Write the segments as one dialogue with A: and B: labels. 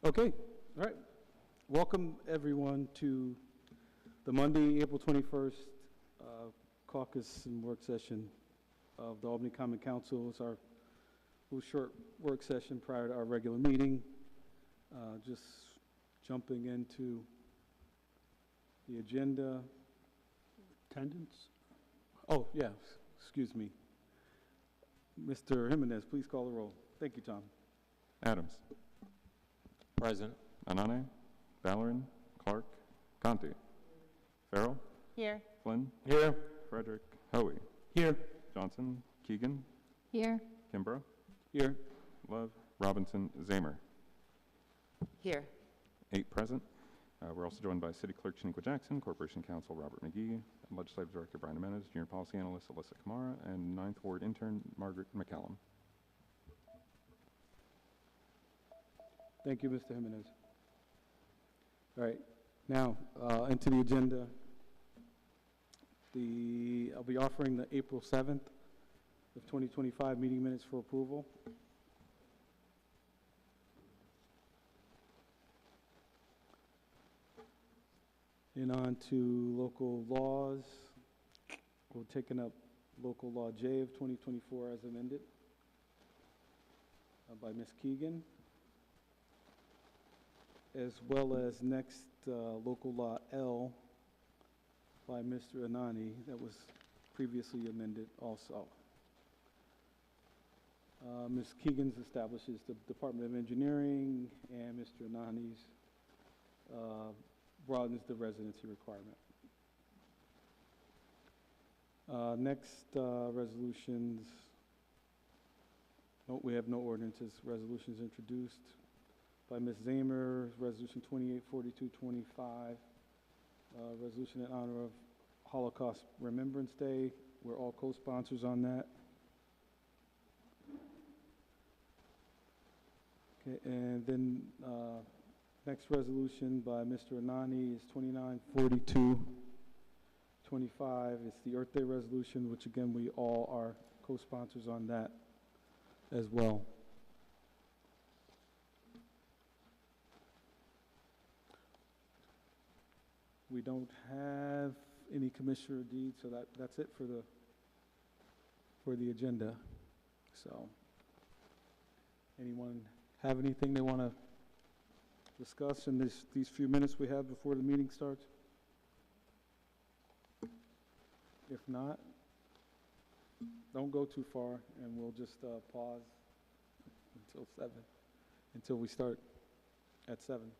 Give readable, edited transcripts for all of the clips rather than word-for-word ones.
A: Okay, all right. Welcome, everyone, to the Monday, April 21st caucus and work session of the Albany Common Council. It's our little short work session prior to our regular meeting. Just jumping into the agenda.
B: Attendance?
A: Oh, yeah, excuse me. Mr. Jimenez, please call the roll. Thank you, Tom.
C: Adams.
D: Present.
C: Anane. Vallerin. Clark. Conti. Farrell.
E: Here.
C: Flynn.
D: Here.
C: Frederick. Hoey.
A: Here.
C: Johnson. Keegan.
E: Here.
C: Kimbrough.
A: Here.
C: Love. Robinson. Zamer.
E: Here.
C: 8 present. We're also joined by City Clerk Shaniqua Jackson, Corporation Counsel Robert McGee, Legislative Director Brian Jimenez, Junior Policy Analyst Alyssa Kamara, and 9th Ward Intern Margaret McCallum.
A: Thank you, Mr. Jimenez. All right, now into the agenda. I'll be offering the April 7th of 2025 meeting minutes for approval. And on to local laws. We're taking up local law J of 2024 as amended by Ms. Keegan, as well as next local law L by Mr. Anani that was previously amended also. Ms. Keegan's establishes the Department of Engineering, and Mr. Anani's broadens the residency requirement. Next, resolutions. No, we have no ordinances. Resolutions introduced by Ms. Zamer, Resolution 284225, resolution in honor of Holocaust Remembrance Day. We're all co-sponsors on that. Okay, and then next resolution by Mr. Anani is 294225. It's the Earth Day resolution, which again, we all are co-sponsors on that as well. We don't have any commissioner deeds, so that's it for the agenda. So, anyone have anything they want to discuss in these few minutes we have before the meeting starts? If not, don't go too far, and we'll just pause until 7, until we start at 7.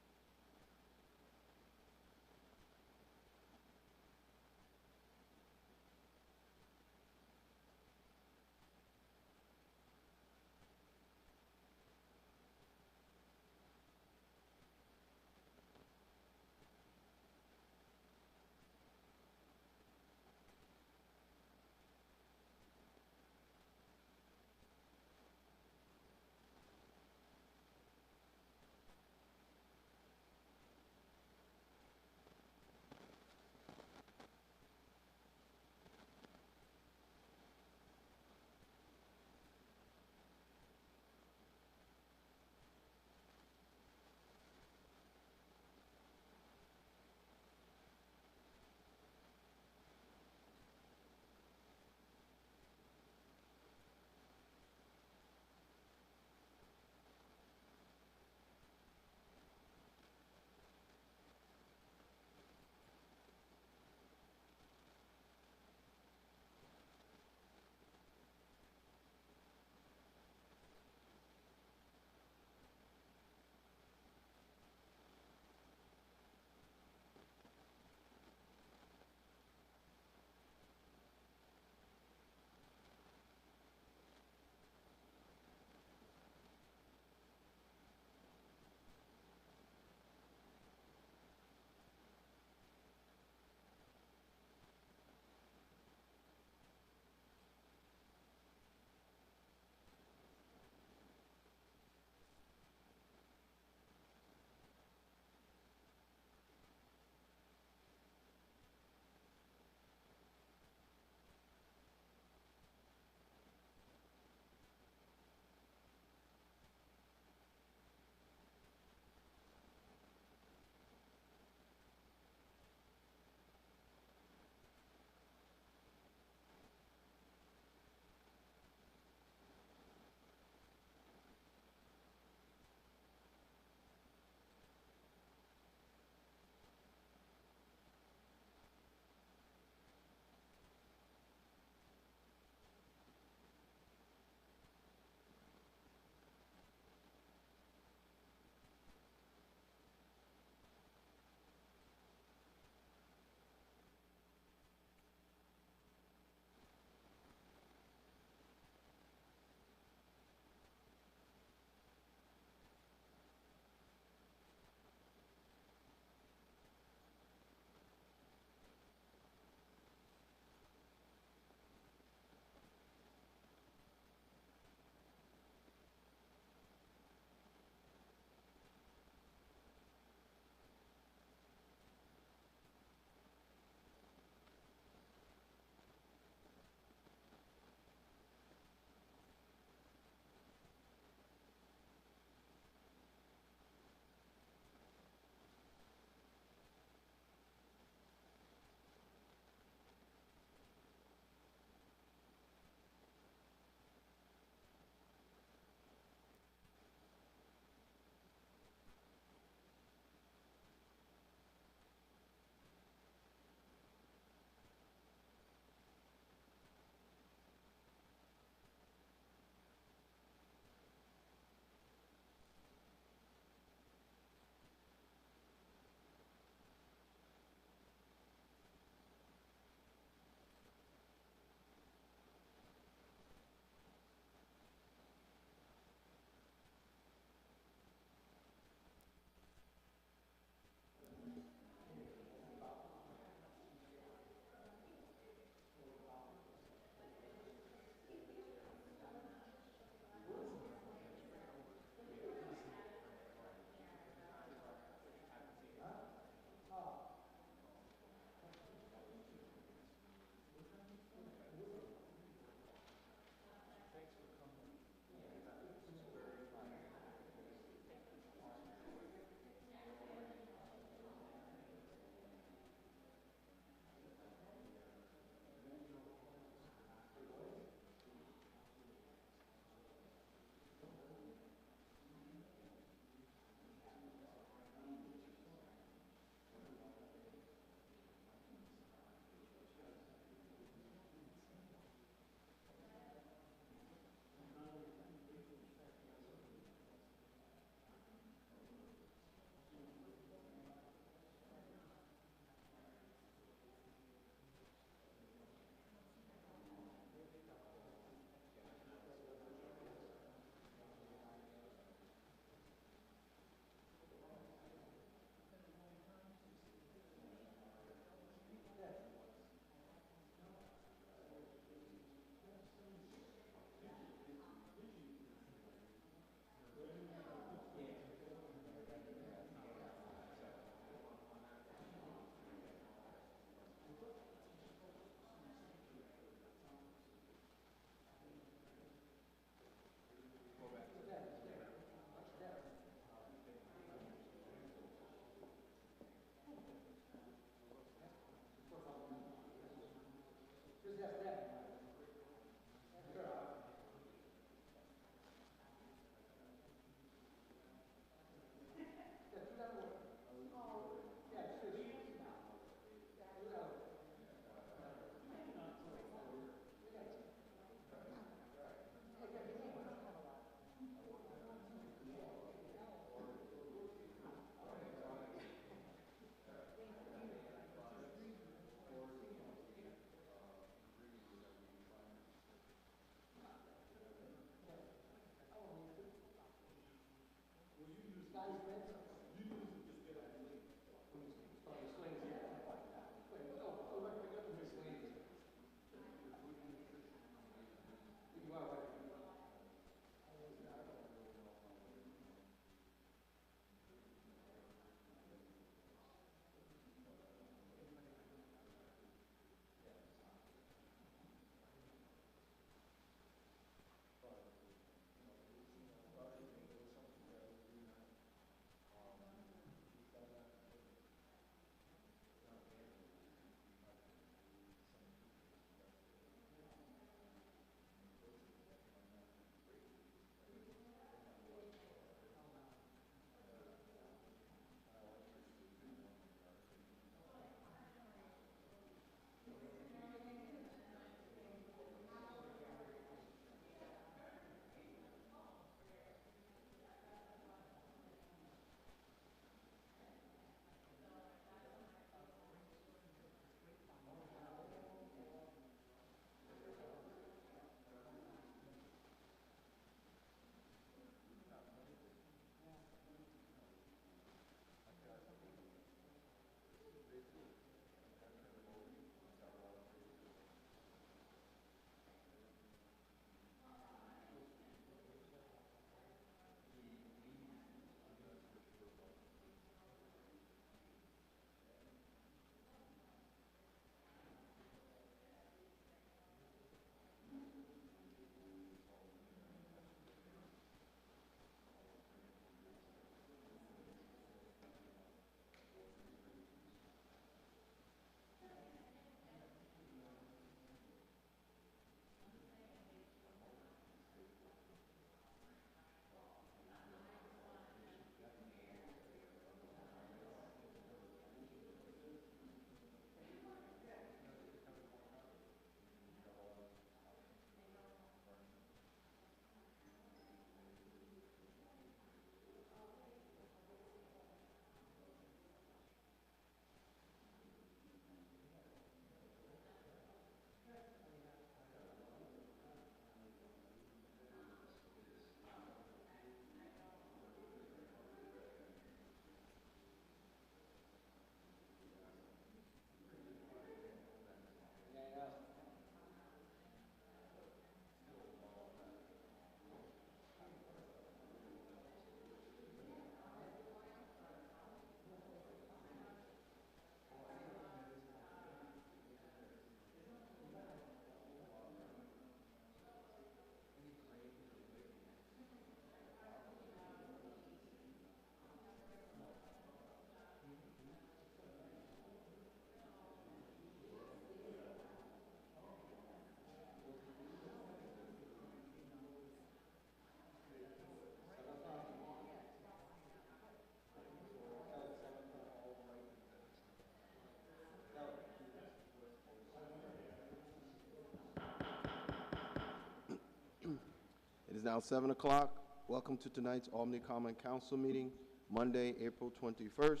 F: It is now 7 o'clock. Welcome to tonight's Albany Common Council meeting, Monday, April 21st,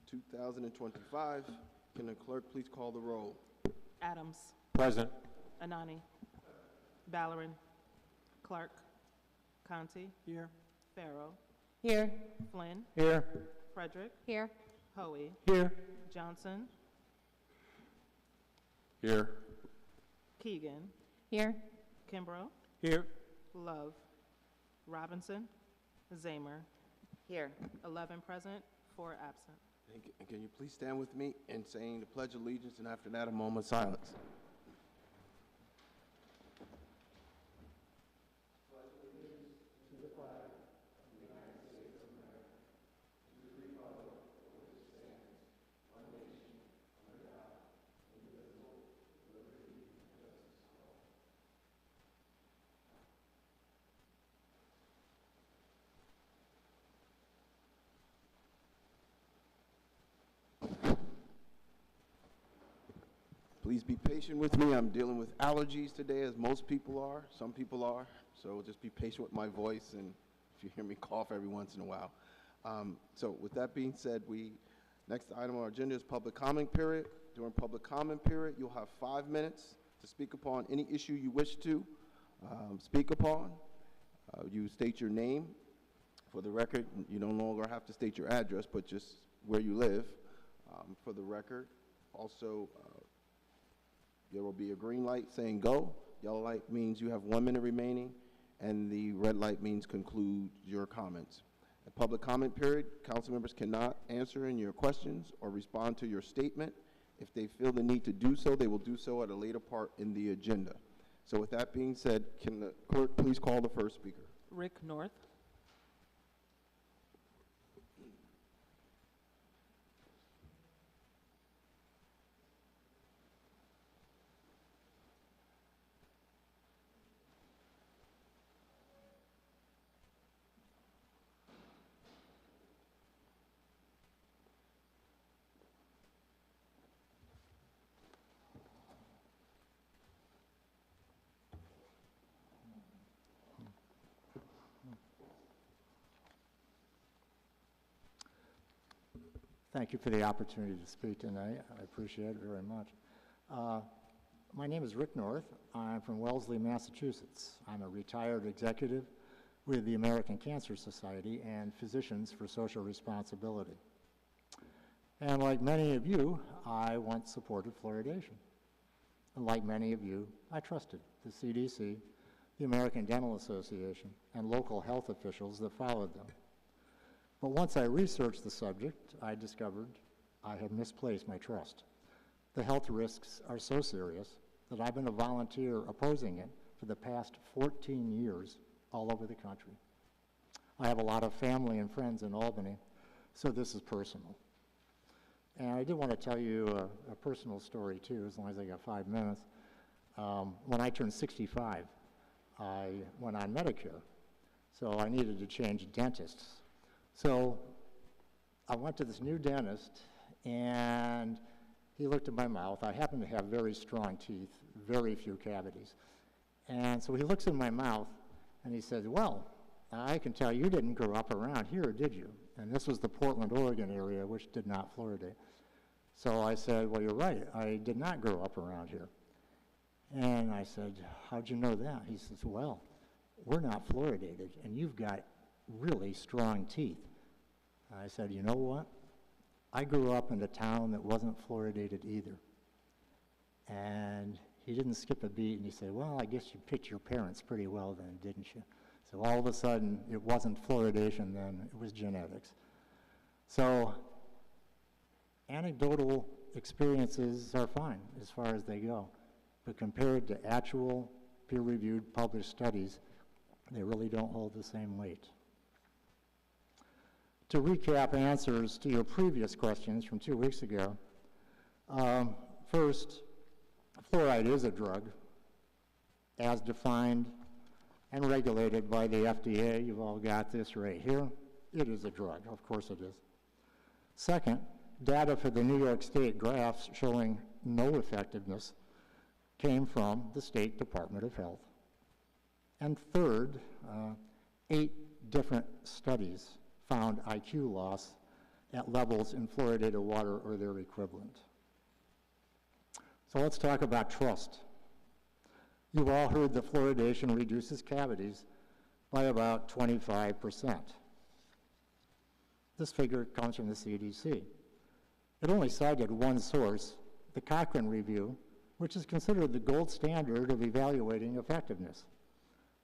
F: 2025. Can the clerk please call the roll?
G: Adams.
D: Present.
G: Anani. Ballerin. Clark. Conti.
B: Here.
G: Farrow.
E: Here.
G: Flynn.
B: Here.
G: Frederick.
E: Here.
G: Hoey.
B: Here.
G: Johnson.
C: Here.
G: Keegan.
E: Here.
G: Kimbrough.
B: Here.
G: Love. Robinson. Zamer.
E: Here.
G: 11 present, 4 absent.
F: And can you please stand with me in saying the Pledge of Allegiance, and after that, a moment of silence. Please be patient with me. I'm dealing with allergies today, as most people are. Some people are. So just be patient with my voice, and if you hear me cough every once in a while. So with that being said, next item on our agenda is public comment period. During public comment period, you'll have 5 minutes to speak upon any issue you wish to speak upon. You state your name. For the record, you no longer have to state your address, but just where you live for the record. Also, there will be a green light saying go. Yellow light means you have 1 minute remaining, and the red light means conclude your comments. At public comment period, council members cannot answer any of your questions or respond to your statement. If they feel the need to do so, they will do so at a later part in the agenda. So with that being said, can the clerk please call the first speaker?
G: Rick North.
H: Thank you for the opportunity to speak tonight. I appreciate it very much. My name is Rick North. I'm from Wellesley, Massachusetts. I'm a retired executive with the American Cancer Society and Physicians for Social Responsibility. And like many of you, I once supported fluoridation. And like many of you, I trusted the CDC, the American Dental Association, and local health officials that followed them. But once I researched the subject, I discovered I had misplaced my trust. The health risks are so serious that I've been a volunteer opposing it for the past 14 years all over the country. I have a lot of family and friends in Albany, so this is personal. And I did want to tell you a personal story too, as long as I got 5 minutes. When I turned 65, I went on Medicare, so I needed to change dentists. So I went to this new dentist, and he looked at my mouth. I happen to have very strong teeth, very few cavities. And so he looks in my mouth, and he says, well, I can tell you didn't grow up around here, did you? And this was the Portland, Oregon area, which did not fluoridate. So I said, well, you're right. I did not grow up around here. And I said, how'd you know that? He says, well, we're not fluoridated, and you've got really strong teeth. I said, you know what? I grew up in a town that wasn't fluoridated either. And he didn't skip a beat, and he said, well, I guess you picked your parents pretty well then, didn't you? So all of a sudden, it wasn't fluoridation then, it was genetics. So anecdotal experiences are fine as far as they go. But compared to actual peer-reviewed published studies, they really don't hold the same weight. To recap answers to your previous questions from 2 weeks ago, first, fluoride is a drug as defined and regulated by the FDA. You've all got this right here. It is a drug, of course it is. Second, data for the New York State drafts showing no effectiveness came from the State Department of Health. And third, 8 different studies found IQ loss at levels in fluoridated water or their equivalent. So let's talk about trust. You've all heard that fluoridation reduces cavities by about 25%. This figure comes from the CDC. It only cited one source, the Cochrane review, which is considered the gold standard of evaluating effectiveness.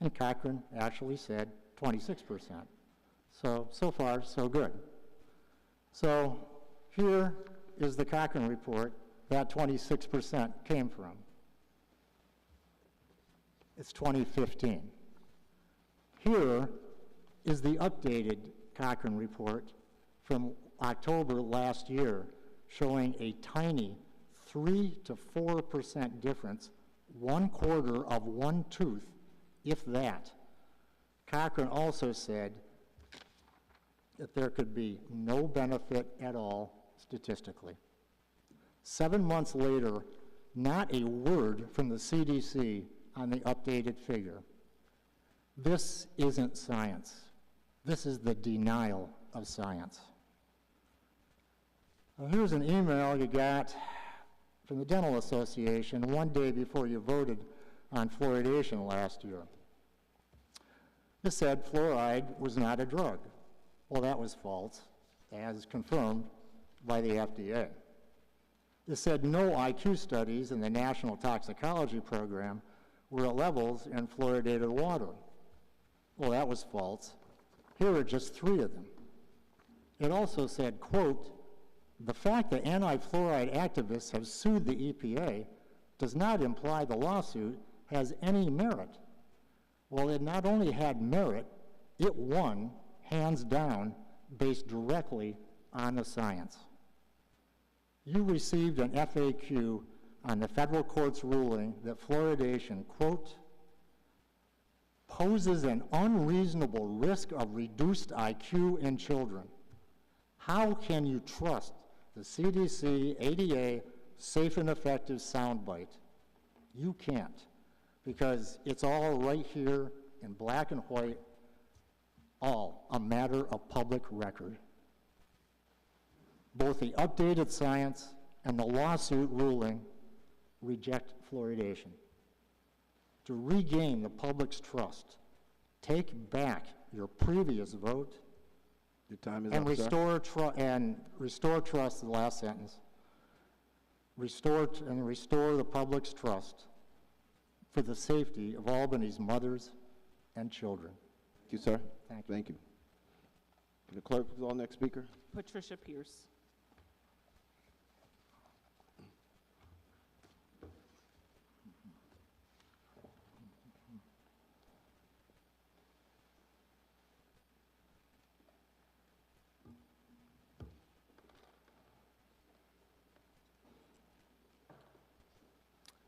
H: And Cochrane actually said 26%. So far, so good. So here is the Cochrane report that 26% came from. It's 2015. Here is the updated Cochrane report from October last year, showing a tiny 3 to 4% difference, 1/4 of one tooth, if that. Cochrane also said that there could be no benefit at all statistically. 7 months later, not a word from the CDC on the updated figure. This isn't science. This is the denial of science. Well, here's an email you got from the Dental Association one day before you voted on fluoridation last year. This said fluoride was not a drug. Well, that was false, as confirmed by the FDA. It said no IQ studies in the National Toxicology Program were at levels in fluoridated water. Well, that was false. Here are just 3 of them. It also said, quote, the fact that anti-fluoride activists have sued the EPA does not imply the lawsuit has any merit. Well, it not only had merit, it won, hands down, based directly on the science. You received an FAQ on the federal court's ruling that fluoridation, quote, poses an unreasonable risk of reduced IQ in children. How can you trust the CDC ADA safe and effective soundbite? You can't, because it's all right here in black and white, all a matter of public record. Both the updated science and the lawsuit ruling reject fluoridation. To regain the public's trust, take back your previous vote
F: Your time is
H: and
F: up, sir.
H: restore trust, the last sentence. Restore the public's trust for the safety of Albany's mothers and children.
F: Thank you, sir.
H: Thank you.
F: Thank you. Can the clerk please call the next speaker?
G: Patricia Pierce.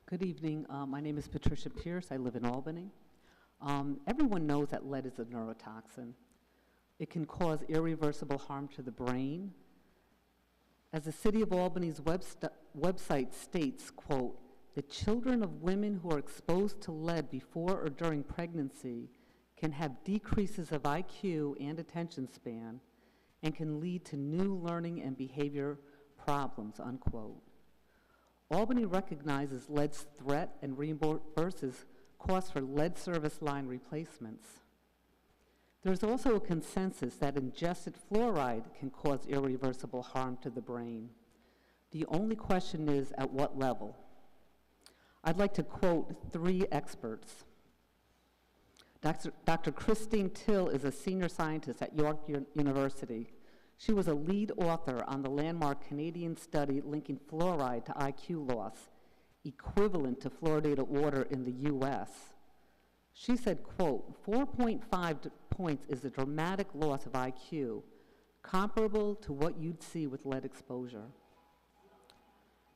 I: Good evening. My name is Patricia Pierce. I live in Albany. Everyone knows that lead is a neurotoxin. It can cause irreversible harm to the brain. As the City of Albany's website states, quote, the children of women who are exposed to lead before or during pregnancy can have decreases of IQ and attention span and can lead to new learning and behavior problems, unquote. Albany recognizes lead's threat and reimburses costs for lead service line replacements. There's also a consensus that ingested fluoride can cause irreversible harm to the brain. The only question is at what level? I'd like to quote 3 experts. Dr. Christine Till is a senior scientist at York University. She was a lead author on the landmark Canadian study linking fluoride to IQ loss, equivalent to fluoridated water in the U.S. She said, quote, 4.5 points is a dramatic loss of IQ, comparable to what you'd see with lead exposure.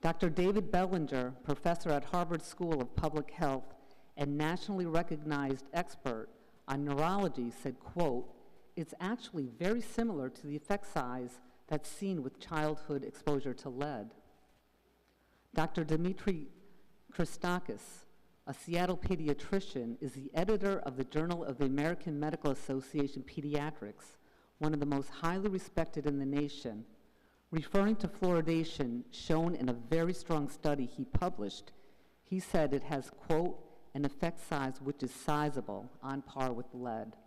I: Dr. David Bellinger, professor at Harvard School of Public Health and nationally recognized expert on neurology, said, quote, it's actually very similar to the effect size that's seen with childhood exposure to lead. Dr. Dmitry Christakis, a Seattle pediatrician, is the editor of the Journal of the American Medical Association Pediatrics, one of the most highly respected in the nation. Referring to fluoridation shown in a very strong study he published, he said it has, quote, an effect size which is sizable, on par with lead.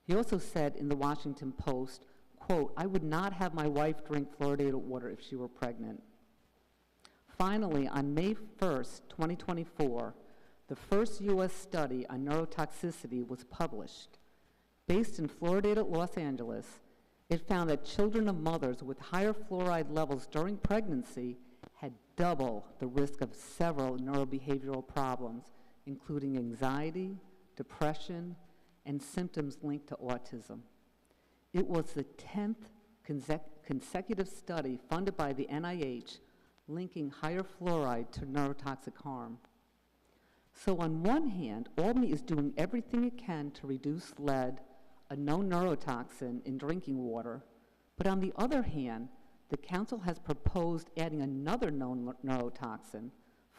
I: He also said in the Washington Post, quote, I would not have my wife drink fluoridated water if she were pregnant. Finally, on May 1st, 2024, the first U.S. study on neurotoxicity was published. Based in fluoridated Los Angeles, it found that children of mothers with higher fluoride levels during pregnancy had double the risk of several neurobehavioral problems, including anxiety, depression, and symptoms linked to autism. It was the 10th consecutive study funded by the NIH linking higher fluoride to neurotoxic harm. So on one hand, Albany is doing everything it can to reduce lead, a known neurotoxin, in drinking water, but on the other hand, the council has proposed adding another known neurotoxin,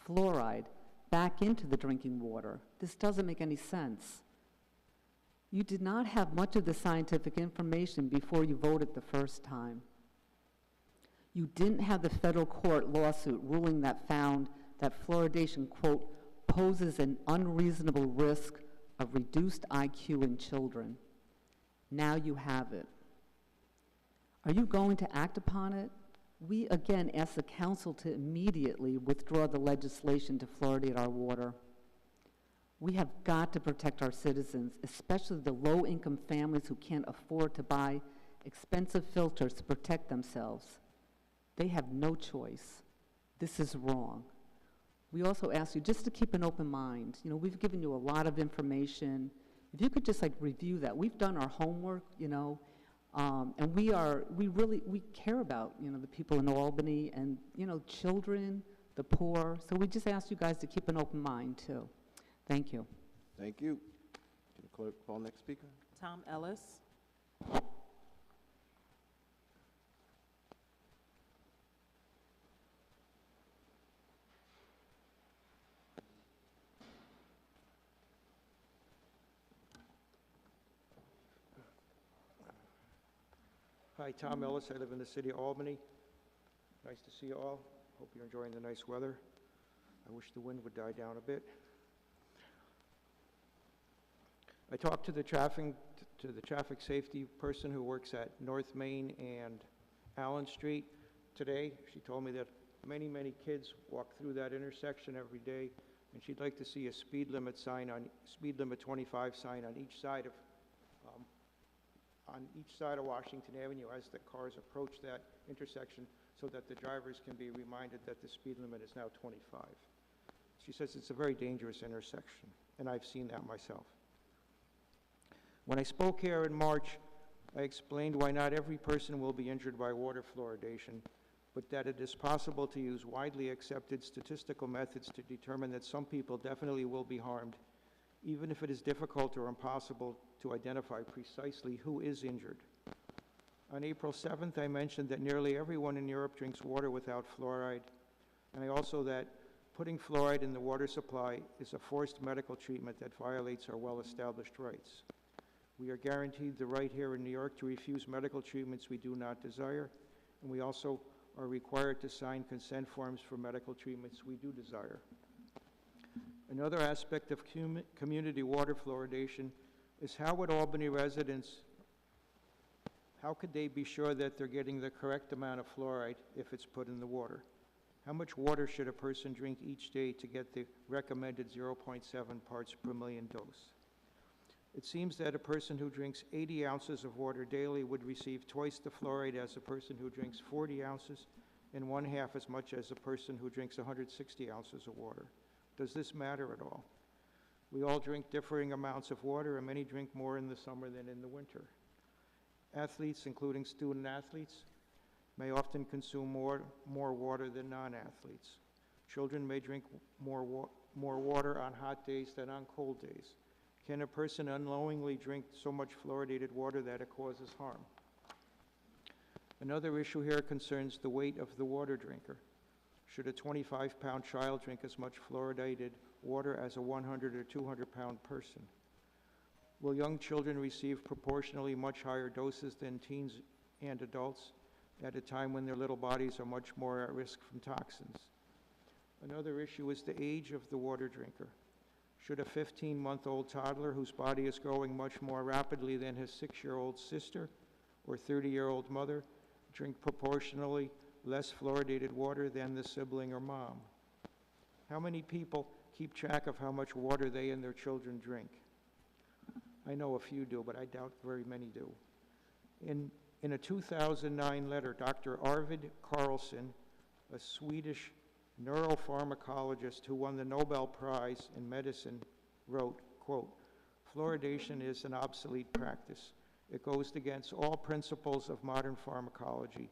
I: fluoride back into the drinking water. This doesn't make any sense. You did not have much of the scientific information before you voted the first time. You didn't have the federal court lawsuit ruling that found that fluoridation, quote, poses an unreasonable risk of reduced IQ in children. Now you have it. Are you going to act upon it? We again ask the council to immediately withdraw the legislation to fluoridate our water. We have got to protect our citizens, especially the low-income families who can't afford to buy expensive filters to protect themselves. They have no choice. This is wrong. We also ask you just to keep an open mind. You know, we've given you a lot of information. If you could just review that. We've done our homework, and we care about, the people in Albany and, children, the poor. So we just ask you guys to keep an open mind too. Thank you.
F: Thank you. Can the clerk call next speaker?
G: Tom Ellis.
J: Hi, Tom Ellis. I live in the city of Albany. Nice to see you all. Hope you're enjoying the nice weather. I wish the wind would die down a bit. I talked to the traffic safety person who works at North Main and Allen Street today. She told me that many, many kids walk through that intersection every day, and she'd like to see a speed limit 25 sign on each side of Washington Avenue as the cars approach that intersection, so that the drivers can be reminded that the speed limit is now 25. She says it's a very dangerous intersection, and I've seen that myself. When I spoke here in March, I explained why not every person will be injured by water fluoridation, but that it is possible to use widely accepted statistical methods to determine that some people definitely will be harmed, even if it is difficult or impossible to identify precisely who is injured. On April 7th, I mentioned that nearly everyone in Europe drinks water without fluoride, and I also that putting fluoride in the water supply is a forced medical treatment that violates our well-established rights. We are guaranteed the right here in New York to refuse medical treatments we do not desire, and we also are required to sign consent forms for medical treatments we do desire. Another aspect of community water fluoridation is how would Albany residents, how could they be sure that they're getting the correct amount of fluoride if it's put in the water? How much water should a person drink each day to get the recommended 0.7 parts per million dose? It seems that a person who drinks 80 ounces of water daily would receive twice the fluoride as a person who drinks 40 ounces and 1/2 as much as a person who drinks 160 ounces of water. Does this matter at all? We all drink differing amounts of water, and many drink more in the summer than in the winter. Athletes, including student athletes, may often consume more water than non-athletes. Children may drink more water on hot days than on cold days. Can a person unknowingly drink so much fluoridated water that it causes harm? Another issue here concerns the weight of the water drinker. Should a 25-pound child drink as much fluoridated water as a 100 or 200-pound person? Will young children receive proportionally much higher doses than teens and adults at a time when their little bodies are much more at risk from toxins? Another issue is the age of the water drinker. Should a 15-month-old toddler whose body is growing much more rapidly than his 6-year-old sister or 30-year-old mother drink proportionally less fluoridated water than the sibling or mom? How many people keep track of how much water they and their children drink? I know a few do, but I doubt very many do. In a 2009 letter, Dr. Arvid Carlsson, a Swedish neuropharmacologist who won the Nobel Prize in Medicine, wrote, quote, "Fluoridation is an obsolete practice. It goes against all principles of modern pharmacology.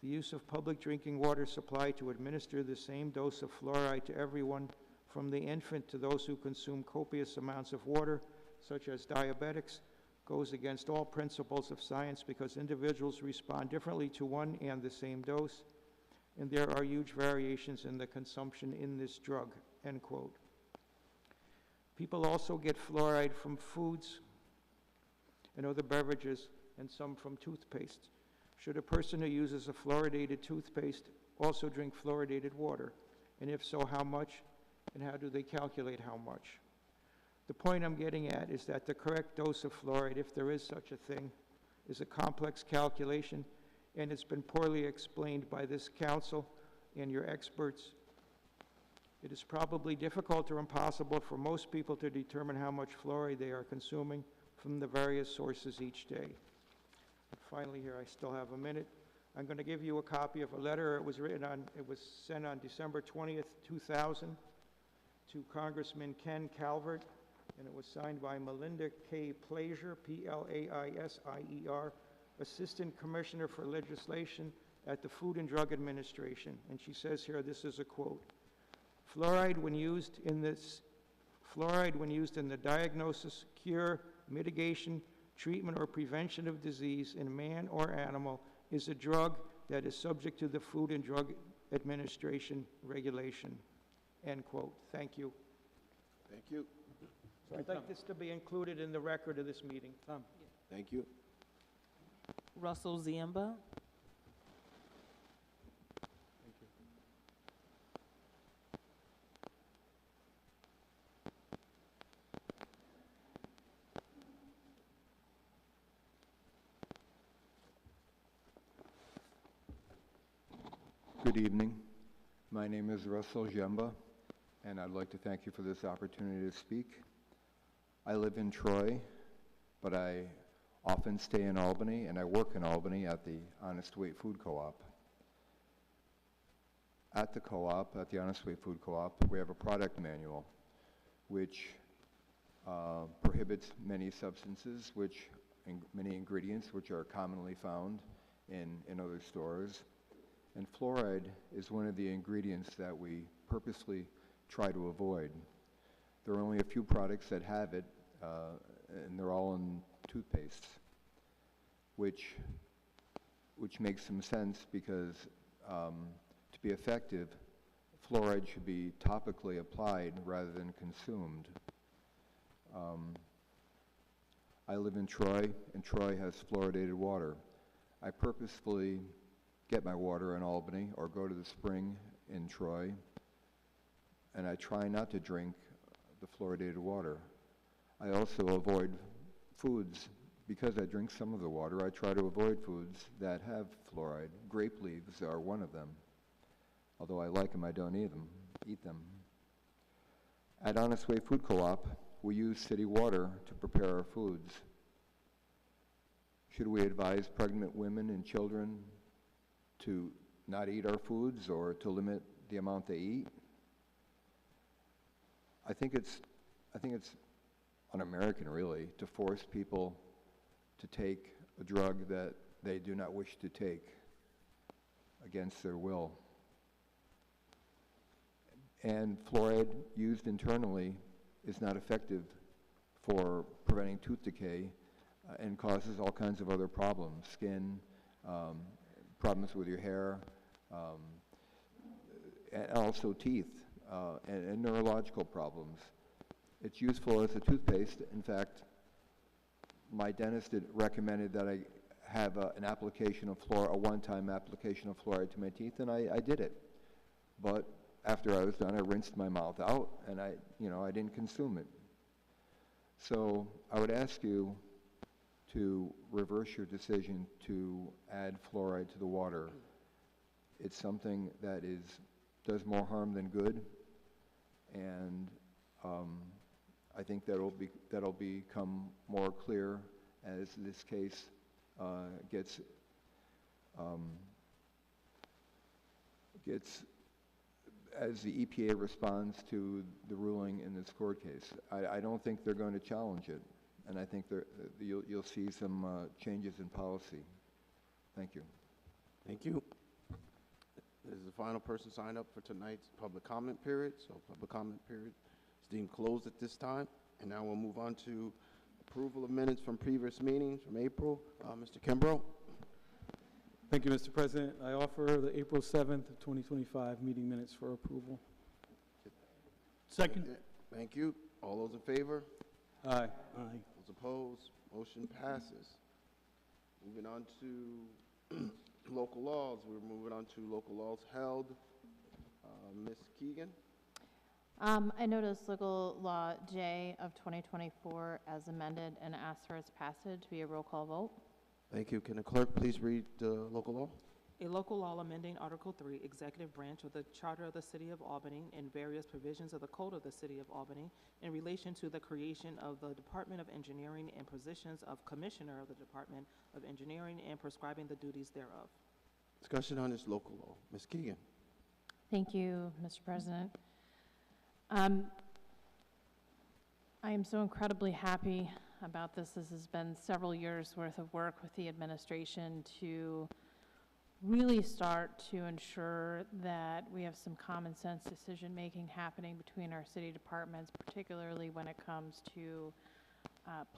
J: The use of public drinking water supply to administer the same dose of fluoride to everyone, from the infant to those who consume copious amounts of water, such as diabetics, goes against all principles of science because individuals respond differently to one and the same dose. and there are huge variations in the consumption in this drug, end quote. People also get fluoride from foods and other beverages, and some from toothpaste. Should a person who uses a fluoridated toothpaste also drink fluoridated water? And if so, how much? And how do they calculate how much? The point I'm getting at is that the correct dose of fluoride, if there is such a thing, is a complex calculation, and it's been poorly explained by this council and your experts. It is probably difficult or impossible for most people to determine how much fluoride they are consuming from the various sources each day. And finally, here I still have a minute. I'm going to give you a copy of a letter. It was sent on December 20th, 2000 to Congressman Ken Calvert, and it was signed by Melinda K. Plaisier, Plaisier, Assistant Commissioner for Legislation at the Food and Drug Administration. And she says here, this is a quote, fluoride when used in the diagnosis, cure, mitigation, treatment, or prevention of disease in man or animal is a drug that is subject to the Food and Drug Administration regulation, end quote. Thank you.
F: Thank you.
J: So I'd like this to be included in the record of this meeting.
F: Thank you.
G: Russell Ziemba.
K: Good evening. My name is Russell Ziemba, and I'd like to thank you for this opportunity to speak. I live in Troy, but I often stay in Albany, and I work in Albany at the Honest Weight Food Co-op. At the co-op, at the Honest Weight Food Co-op, we have a product manual which prohibits many substances, many ingredients which are commonly found in other stores. And fluoride is one of the ingredients that we purposely try to avoid. There are only a few products that have it, and they're all in toothpastes, which makes some sense because to be effective, fluoride should be topically applied rather than consumed. I live in Troy, and Troy has fluoridated water. I purposefully get my water in Albany or go to the spring in Troy, and I try not to drink the fluoridated water. I also avoid foods. Because I drink some of the water, I try to avoid foods that have fluoride. Grape leaves are one of them. Although I like them, I don't eat them. At Honest Way Food Co-op, we use city water to prepare our foods. Should we advise pregnant women and children to not eat our foods or to limit the amount they eat? I think it's un-American, really, to force people to take a drug that they do not wish to take against their will. And fluoride used internally is not effective for preventing tooth decay and causes all kinds of other problems, skin, problems with your hair, and also teeth, and neurological problems. It's useful as a toothpaste. In fact, my dentist recommended that I have an application of a one-time application of fluoride to my teeth, and I did it. But after I was done, I rinsed my mouth out, and I didn't consume it. So I would ask you to reverse your decision to add fluoride to the water. It's something that does more harm than good, and I think that'll become more clear as this case as the EPA responds to the ruling in this court case. I don't think they're going to challenge it, and I think you'll see some changes in policy. Thank you.
F: Thank you. This is the final person signed up for tonight's public comment period, so public comment period is deemed closed at this time. And now we'll move on to approval of minutes from previous meetings from April. Mr. Kimbrough.
A: Thank you, Mr. President. I offer the April 7th, 2025 meeting minutes for approval.
B: Second?
F: Thank you. All those in favor?
A: Aye.
B: Aye.
F: Those opposed? Motion passes. Moving on to local laws. We're moving on to local laws held. Ms. Keegan?
L: I noticed local law J of 2024 as amended and ask for its passage via roll call vote.
F: Thank you. Can the clerk please read the local law?
G: A local law amending Article 3, Executive Branch of the Charter of the City of Albany and various provisions of the Code of the City of Albany in relation to the creation of the Department of Engineering and positions of Commissioner of the Department of Engineering and prescribing the duties thereof.
F: Discussion on this local law. Ms. Keegan?
L: Thank you, Mr. President. I am so incredibly happy about this. This has been several years' worth of work with the administration to really start to ensure that we have some common sense decision-making happening between our city departments, particularly when it comes to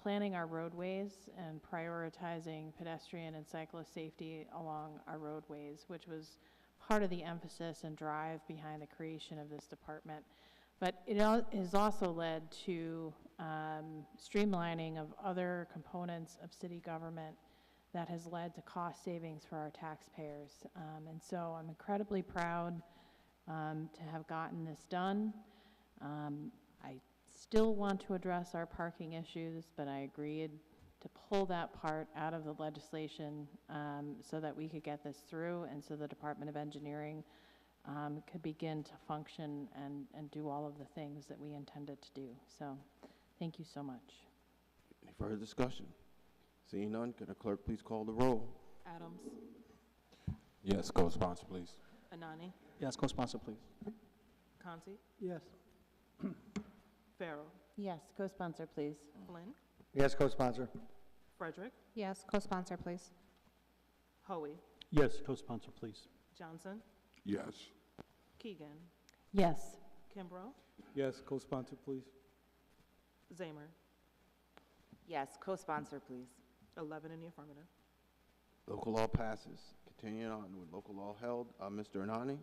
L: planning our roadways and prioritizing pedestrian and cyclist safety along our roadways, which was part of the emphasis and drive behind the creation of this department. But it has also led to streamlining of other components of city government that has led to cost savings for our taxpayers. And so I'm incredibly proud to have gotten this done. I still want to address our parking issues, but I agreed to pull that part out of the legislation so that we could get this through and so the Department of Engineering could begin to function and do all of the things that we intended to do. So thank you so much.
F: Any further discussion? Seeing none, can the clerk please call the roll?
G: Adams.
D: Yes, co-sponsor, please.
G: Anani.
A: Yes, co-sponsor, please.
G: Conti.
B: Yes.
G: Farrell.
L: Yes, co-sponsor, please.
G: Flynn.
H: Yes, co-sponsor.
G: Frederick.
L: Yes, co-sponsor, please.
G: Hoey.
B: Yes, co-sponsor, please.
G: Johnson.
C: Yes.
G: Keegan.
L: Yes.
G: Kimbrough.
A: Yes, co-sponsor, please.
G: Zamer.
E: Yes, co-sponsor, please.
G: 11 in the affirmative.
F: Local law passes. Continuing on with local law held. Mr. Anani?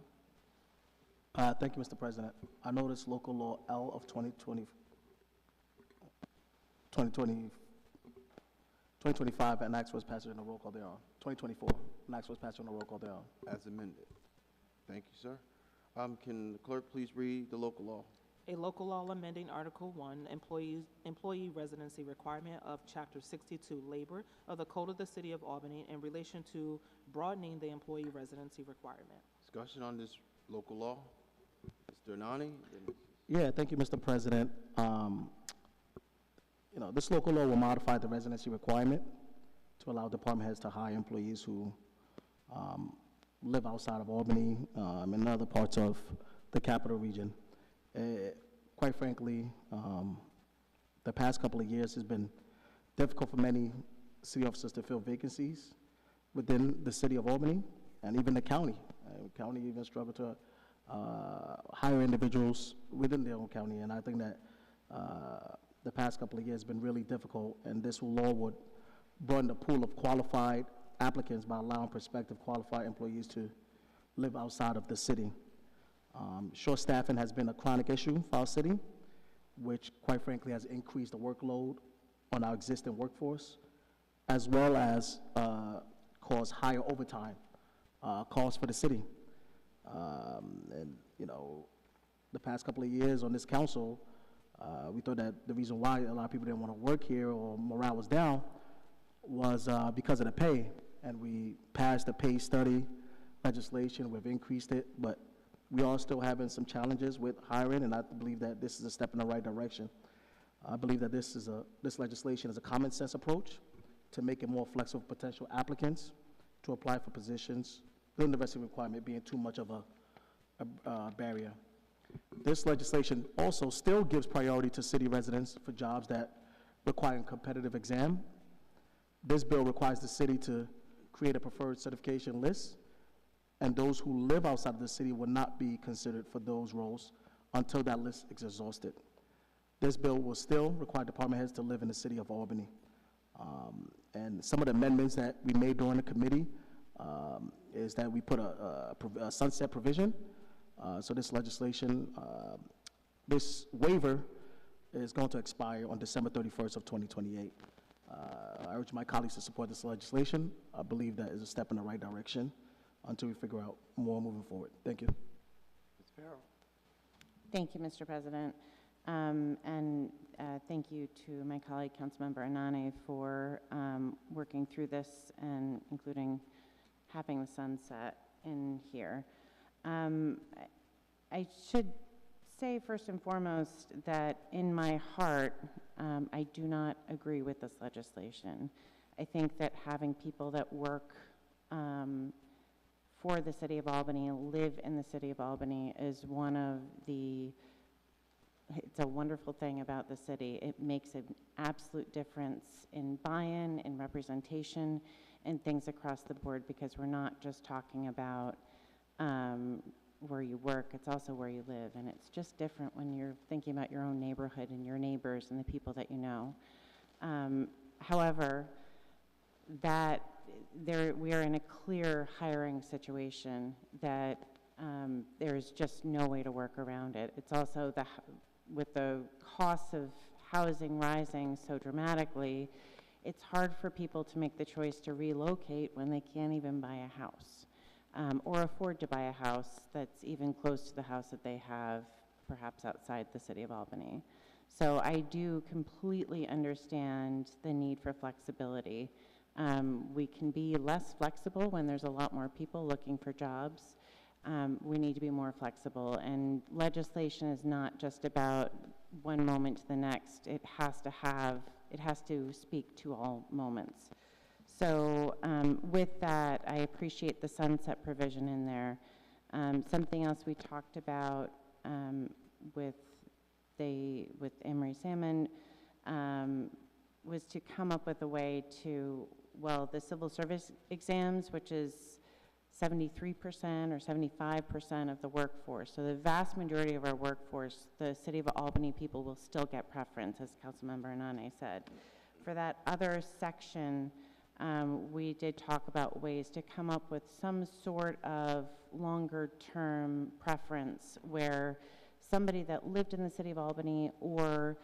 M: Thank you, Mr. President. I noticed local law L of 2025 and ask for its passage on the roll call thereon. 2024 and ask for its passage on the roll call thereon.
F: As amended. Thank you, sir. Can the clerk please read the local law?
G: A local law amending Article 1, employee residency requirement of Chapter 62, Labor of the Code of the City of Albany in relation to broadening the employee residency requirement.
F: Discussion on this local law. Mr. Anani?
M: Yeah, thank you, Mr. President. This local law will modify the residency requirement to allow department heads to hire employees who live outside of Albany and other parts of the capital region. Quite frankly, the past couple of years has been difficult for many city officers to fill vacancies within the city of Albany and even the county. County even struggle to hire individuals within their own county, and I think that the past couple of years has been really difficult, and this law would broaden the pool of qualified applicants by allowing prospective qualified employees to live outside of the city. Short staffing has been a chronic issue for our city, which quite frankly has increased the workload on our existing workforce, as well as cause higher overtime costs for the city. The past couple of years on this council, we thought that the reason why a lot of people didn't want to work here or morale was down was because of the pay. And we passed the pay study legislation, we've increased it, but we are still having some challenges with hiring, and I believe that this is a step in the right direction. I believe that this legislation is a common sense approach to make it more flexible for potential applicants to apply for positions, the university requirement being too much of a barrier. This legislation also still gives priority to city residents for jobs that require a competitive exam. This bill requires the city to create a preferred certification list, and those who live outside of the city will not be considered for those roles until that list is exhausted. This bill will still require department heads to live in the city of Albany. And some of the amendments that we made during the committee is that we put a sunset provision. So this legislation, this waiver is going to expire on December 31st of 2028. I urge my colleagues to support this legislation. I believe that is a step in the right direction until we figure out more moving forward. Thank you.
F: Ms. Farrell.
E: Thank you, Mr. President. Thank you to my colleague, Councilmember Anane, for working through this and including having the sunset in here. I should say first and foremost that in my heart, I do not agree with this legislation. I think that having people that work for the City of Albany, live in the City of Albany, is one of the, it's a wonderful thing about the city. It makes an absolute difference in buy-in, in representation, and things across the board, because we're not just talking about where you work, it's also where you live, and it's just different when you're thinking about your own neighborhood and your neighbors and the people that you know. However, we are in a clear hiring situation that there's just no way to work around it. It's also with the cost of housing rising so dramatically, it's hard for people to make the choice to relocate when they can't even buy a house. Or afford to buy a house that's even close to the house that they have, perhaps outside the City of Albany. So I do completely understand the need for flexibility. We can be less flexible when there's a lot more people looking for jobs. We need to be more flexible, and legislation is not just about one moment to the next. It has to speak to all moments. So with that, I appreciate the sunset provision in there. Something else we talked about with Emery Salmon was to come up with a way to, well, the civil service exams, which is 73% or 75% of the workforce. So the vast majority of our workforce, the City of Albany people will still get preference, as Councilmember Anane said. For that other section, we did talk about ways to come up with some sort of longer-term preference where somebody that lived in the City of Albany or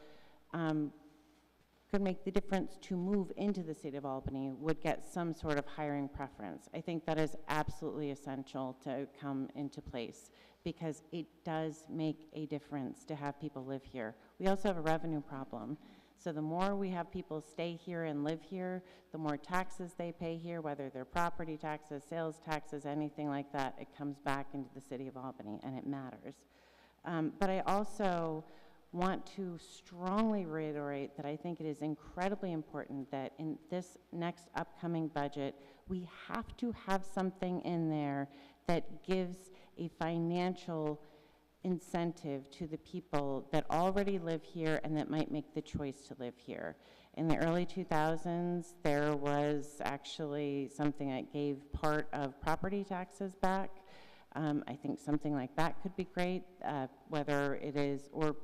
E: could make the difference to move into the City of Albany would get some sort of hiring preference. I think that is absolutely essential to come into place because it does make a difference to have people live here. We also have a revenue problem. So the more we have people stay here and live here, the more taxes they pay here, whether they're property taxes, sales taxes, anything like that, it comes back into the City of Albany, and it matters. But I also want to strongly reiterate that I think it is incredibly important that in this next upcoming budget, we have to have something in there that gives a financial incentive to the people that already live here and that might make the choice to live here. In the early 2000s, there was actually something that gave part of property taxes back. I think something like that could be great, whether it is, or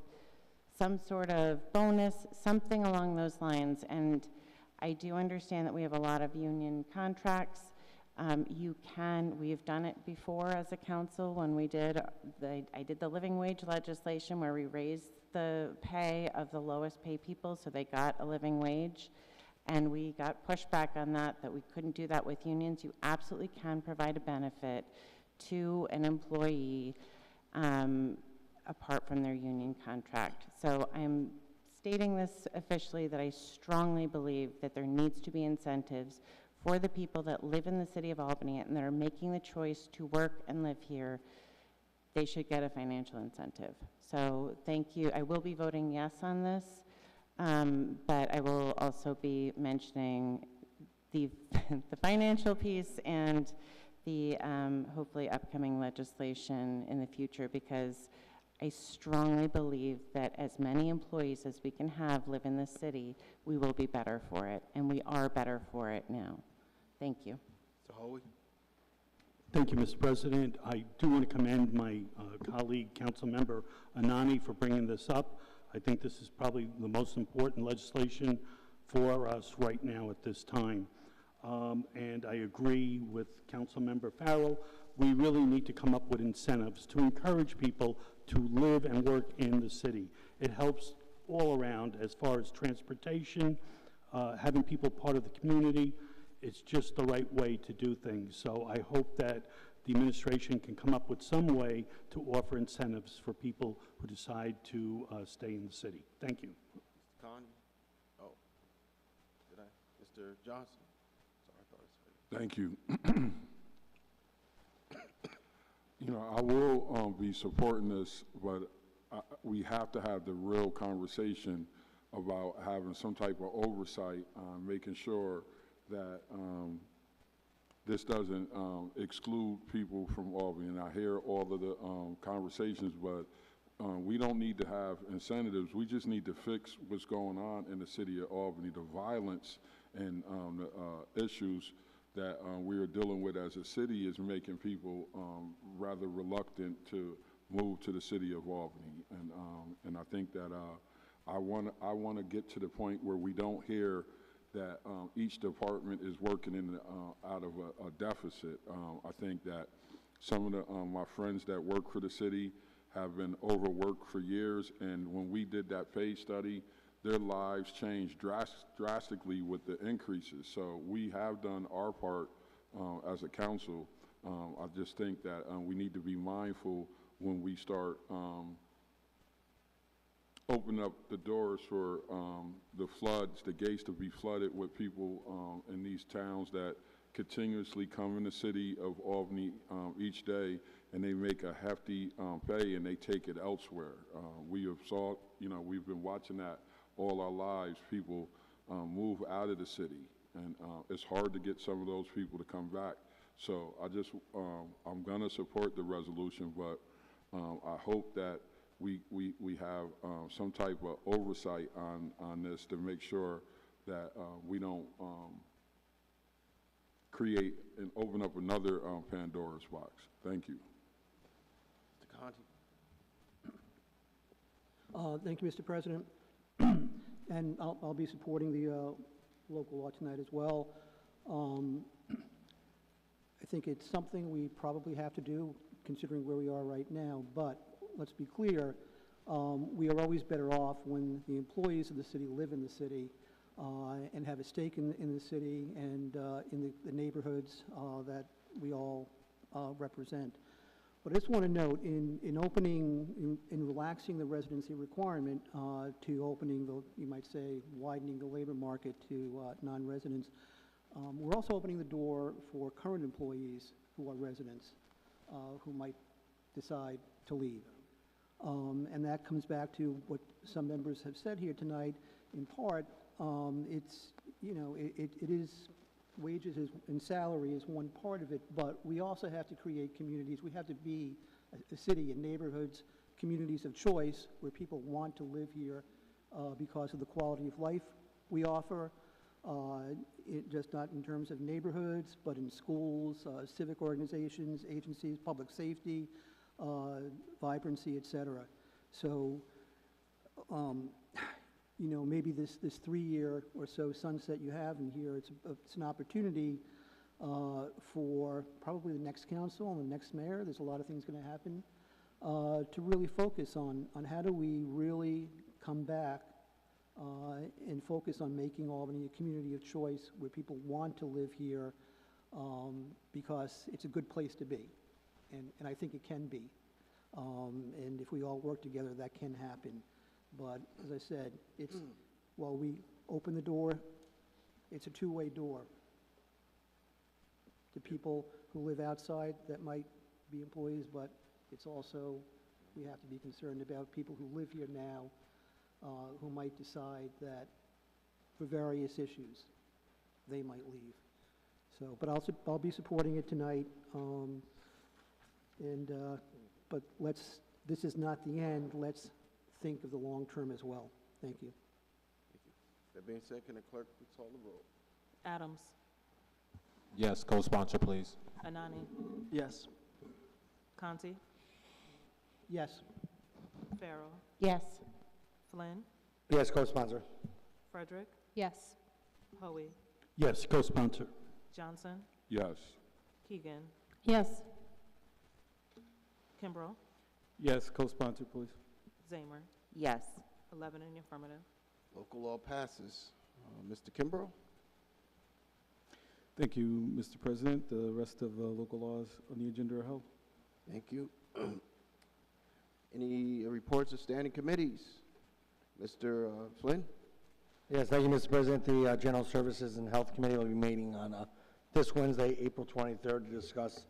E: some sort of bonus, something along those lines. And I do understand that we have a lot of union contracts. We've done it before as a council when we did, I did the living wage legislation where we raised the pay of the lowest paid people so they got a living wage. And we got pushback on that we couldn't do that with unions. You absolutely can provide a benefit to an employee apart from their union contract. So I'm stating this officially that I strongly believe that there needs to be incentives for the people that live in the City of Albany and that are making the choice to work and live here. They should get a financial incentive. So thank you. I will be voting yes on this, but I will also be mentioning the financial piece and the hopefully upcoming legislation in the future, because I strongly believe that as many employees as we can have live in this city, we will be better for it, and we are better for it now. Thank you.
F: Mr. Hoey.
B: Thank you, Mr. President. I do want to commend my colleague, Councilmember Anane, for bringing this up. I think this is probably the most important legislation for us right now at this time. And I agree with Councilmember Farrell. We really need to come up with incentives to encourage people to live and work in the city. It helps all around as far as transportation, having people part of the community. It's just the right way to do things. So I hope that the administration can come up with some way to offer incentives for people who decide to stay in the city. Thank you.
F: Mr. Khan? Oh, did I? Mr. Johnson? Sorry, I thought it was.
N: Thank you. You know, I will be supporting this, but we have to have the real conversation about having some type of oversight on making sure that this doesn't exclude people from Albany. And I hear all of the conversations, but we don't need to have incentives. We just need to fix what's going on in the city of Albany, the violence and the issues that we are dealing with as a city is making people rather reluctant to move to the city of Albany. And I think that I want to get to the point where we don't hear that each department is working in out of a deficit. I think that some of my friends that work for the city have been overworked for years, and when we did that pay study, their lives changed drastically with the increases. So we have done our part as a council. I just think that we need to be mindful when we start open up the doors for the floods, the gates to be flooded with people in these towns that continuously come in the city of Albany each day, and they make a hefty pay and they take it elsewhere. We have saw, you know, we've been watching that all our lives. People move out of the city, and it's hard to get some of those people to come back. So I just, I'm gonna support the resolution, but I hope that we have some type of oversight on this to make sure that we don't create and open up another Pandora's box. Thank you.
F: Mr. Conti.
O: Thank you, Mr. President. And I'll be supporting the local law tonight as well. I think it's something we probably have to do considering where we are right now, but let's be clear, we are always better off when the employees of the city live in the city and have a stake in the city and in the neighborhoods that we all represent. But I just want to note, in opening, in relaxing the residency requirement to opening the, you might say, widening the labor market to non-residents, we're also opening the door for current employees who are residents who might decide to leave. And that comes back to what some members have said here tonight. In part, it's, you know, it is wages and salary is one part of it, but we also have to create communities. We have to be a city and neighborhoods, communities of choice where people want to live here because of the quality of life we offer, just not in terms of neighborhoods, but in schools, civic organizations, agencies, public safety, vibrancy, et cetera. So, you know, maybe this 3-year or so sunset you have in here, it's an opportunity for probably the next council and the next mayor. There's a lot of things going to happen to really focus on how do we really come back and focus on making Albany a community of choice where people want to live here because it's a good place to be. And I think it can be. And if we all work together, that can happen. But as I said, it's, while we open the door, it's a two-way door. To people who live outside that might be employees, but it's also, we have to be concerned about people who live here now who might decide that for various issues, they might leave. So, but I'll be supporting it tonight. But this is not the end. Let's think of the long term as well. Thank you.
F: Thank you. That being said, can the clerk please call the roll?
G: Adams.
D: Yes, co-sponsor, please.
G: Anani.
M: Yes.
G: Conti.
O: Yes.
G: Farrell.
E: Yes.
G: Flynn.
M: Yes, co-sponsor.
G: Frederick.
L: Yes.
G: Hoey.
B: Yes, co-sponsor.
G: Johnson,
N: Yes.
G: Keegan,
L: Yes.
G: Kimbrough,
A: Yes, co-sponsor, please.
G: Zamer,
E: Yes.
G: 11 in the affirmative.
F: Local law passes. Mr. Kimbrough?
A: Thank you, Mr. President. The rest of the local laws on the agenda are held.
F: Thank you. Any reports of standing committees? Mr. Flynn?
P: Yes, thank you, Mr. President. The General Services and Health Committee will be meeting on this Wednesday, April 23rd, to discuss